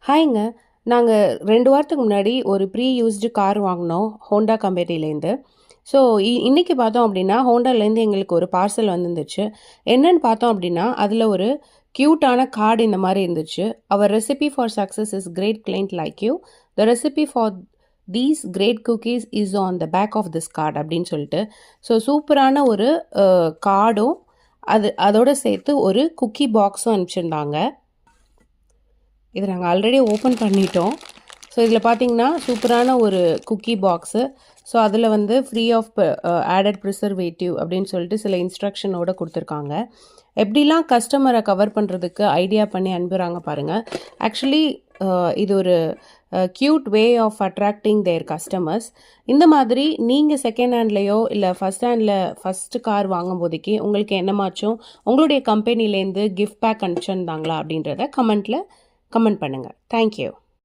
ஹாய்ங்க. நாங்க 2 வாரத்துக்கு முன்னாடி ஒரு ப்ரீ யூஸ்டு கார் வாங்குனோம், ஹோண்டா கம்பெனிலேருந்து. ஸோ, இன்னைக்கு பார்த்தோம் அப்படின்னா, ஹோண்டாலேருந்து எங்களுக்கு ஒரு பார்சல் வந்துருந்துச்சு. என்னன்னு பார்த்தோம் அப்படின்னா, அதில ஒரு கியூட்டான கார்டு இந்த மாரி இருந்துச்சு. "Our recipe for success is great client like you. The recipe for these great cookies is on the back of this card" அப்படின்னு சொல்லிட்டு. ஸோ, சூப்பரான ஒரு கார்டும், அதோட சேர்த்து ஒரு குக்கி பாக்ஸும் அனுப்பிச்சிருந்தாங்க. இதை நாங்கள் ஆல்ரெடி ஓப்பன் பண்ணிட்டோம். ஸோ இதில் பார்த்தீங்கன்னா சூப்பரான ஒரு குக்கி பாக்ஸு. ஸோ அதில் வந்து ஃப்ரீ ஆஃப் ஆடட் ப்ரிசர்வேட்டிவ் அப்படின்னு சொல்லிட்டு சில இன்ஸ்ட்ரக்ஷனோடு கொடுத்துருக்காங்க. எப்படிலாம் கஸ்டமரை கவர் பண்ணுறதுக்கு ஐடியா பண்ணி அனுப்புகிறாங்க பாருங்கள். ஆக்சுவலி இது ஒரு cute way of attracting their customers. இந்த மாதிரி நீங்கள் செகண்ட் ஹேண்ட்லேயோ இல்லை ஃபஸ்ட்டு கார் வாங்கும் போதைக்கு உங்களுக்கு என்னமாச்சும் உங்களுடைய கம்பெனிலேருந்து கிஃப்ட் பேக் அனுப்பிச்சிருந்தாங்களா அப்படின்றத கமெண்ட் பண்ணுங்கள். தேங்க்யூ.